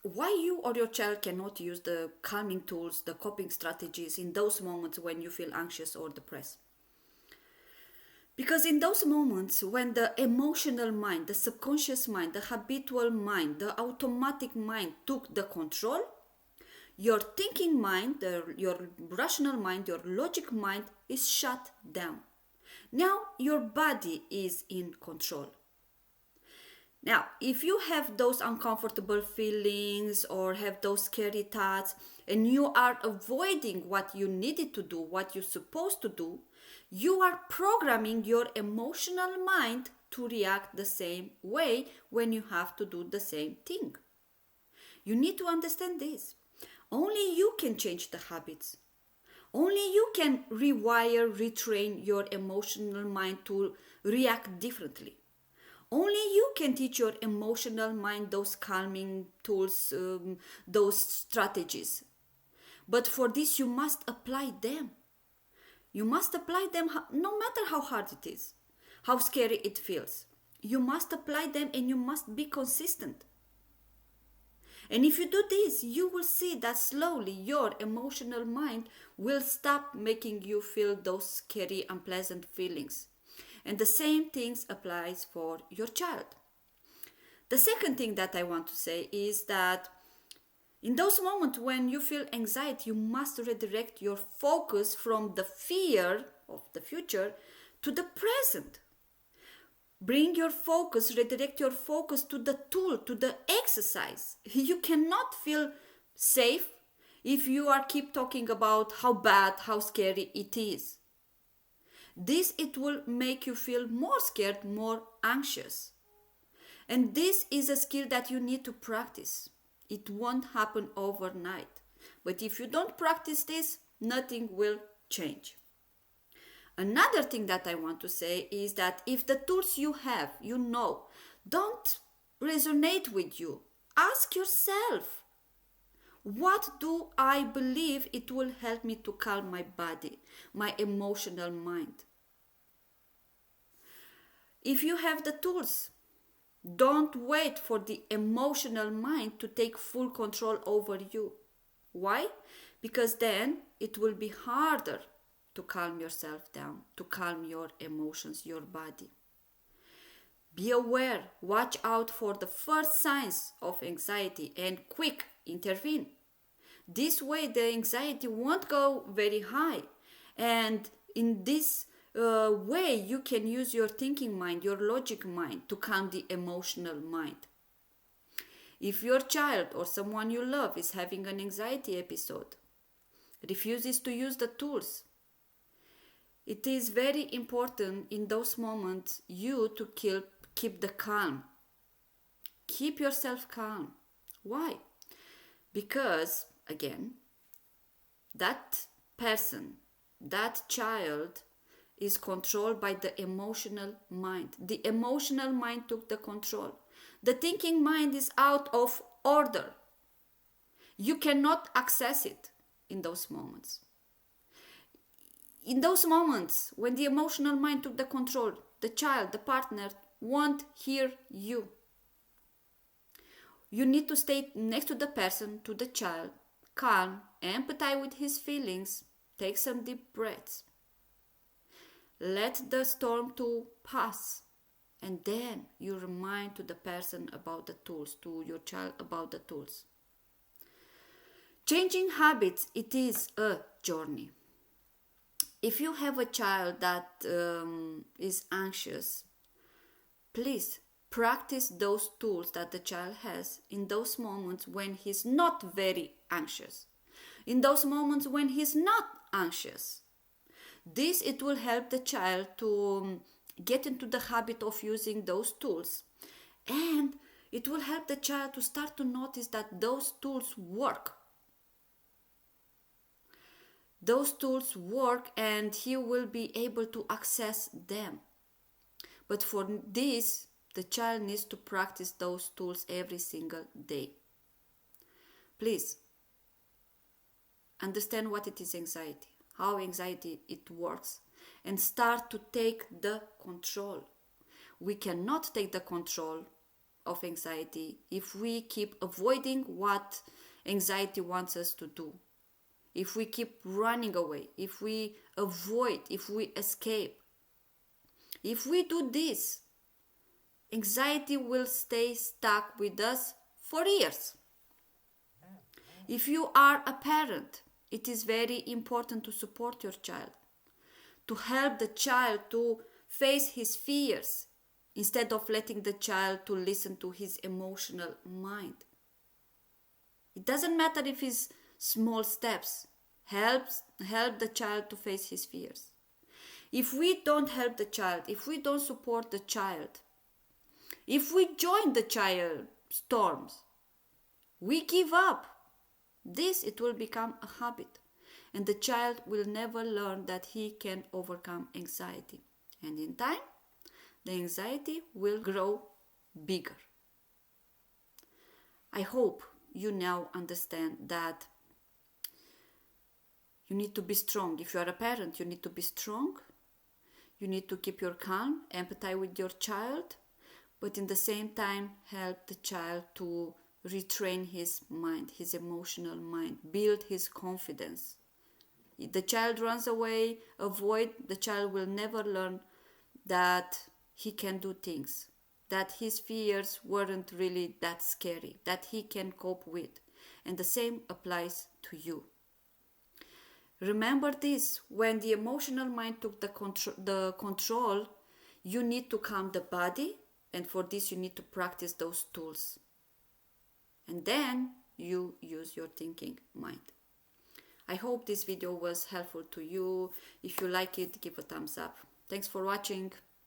why you or your child cannot use the calming tools, the coping strategies in those moments when you feel anxious or depressed. Because in those moments when the emotional mind, the subconscious mind, the habitual mind, the automatic mind took the control, your thinking mind, your rational mind, your logic mind is shut down. Now your body is in control. Now, if you have those uncomfortable feelings or have those scary thoughts and you are avoiding what you needed to do, what you're supposed to do, you are programming your emotional mind to react the same way when you have to do the same thing. You need to understand this. Only you can change the habits. Only you can rewire, retrain your emotional mind to react differently. Only you can teach your emotional mind those calming tools, those strategies. But for this, you must apply them. You must apply them no matter how hard it is, how scary it feels. You must apply them and you must be consistent. And if you do this, you will see that slowly your emotional mind will stop making you feel those scary, unpleasant feelings. And the same things applies for your child. The second thing that I want to say is that in those moments when you feel anxiety, you must redirect your focus from the fear of the future to the present. Bring your focus, redirect your focus to the tool, to the exercise. You cannot feel safe if you are keep talking about how bad, how scary it is. This it will make you feel more scared, more anxious. And this is a skill that you need to practice. It won't happen overnight. But if you don't practice this, nothing will change. Another thing that I want to say is that if the tools you have, you know, don't resonate with you, ask yourself, what do I believe it will help me to calm my body, my emotional mind? If you have the tools, don't wait for the emotional mind to take full control over you. Why? Because then it will be harder to calm yourself down, to calm your emotions, your body. Be aware, watch out for the first signs of anxiety and quick intervene. This way the anxiety won't go very high, and in this way you can use your thinking mind, your logic mind to calm the emotional mind. If your child or someone you love is having an anxiety episode, refuses to use the tools, it is very important in those moments you to keep the calm. Keep yourself calm. Why? Because, again, that person, that child is controlled by the emotional mind. The emotional mind took the control. The thinking mind is out of order. You cannot access it in those moments. In those moments when the emotional mind took the control, the child, the partner won't hear you. You need to stay next to the person, to the child, calm, empathize with his feelings, take some deep breaths. Let the storm to pass, and then you remind to the person about the tools, to your child about the tools. Changing habits, it is a journey. If you have a child that is anxious, please practice those tools that the child has in those moments when he's not very anxious, in those moments when he's not anxious. This, it will help the child to get into the habit of using those tools, and it will help the child to start to notice that those tools work. Those tools work and he will be able to access them. But for this, the child needs to practice those tools every single day. Please understand what it is anxiety, how anxiety it works, and start to take the control. We cannot take the control of anxiety if we keep avoiding what anxiety wants us to do. If we keep running away, if we avoid, if we escape. If we do this, anxiety will stay stuck with us for years. If you are a parent, it is very important to support your child, to help the child to face his fears instead of letting the child to listen to his emotional mind. It doesn't matter if it's small steps. Help the child to face his fears. If we don't help the child, if we don't support the child, if we join the child storms, we give up. It will become a habit, and the child will never learn that he can overcome anxiety. And in time, the anxiety will grow bigger. I hope you now understand that you need to be strong. If you are a parent, you need to be strong. You need to keep your calm, empathy with your child, but in the same time help the child to retrain his mind, his emotional mind, build his confidence. If the child runs away, avoid, the child will never learn that he can do things, that his fears weren't really that scary, that he can cope with. And the same applies to you. Remember this, when the emotional mind took the control, you need to calm the body, and for this you need to practice those tools. And then you use your thinking mind. I hope this video was helpful to you. If you like it, give a thumbs up. Thanks for watching.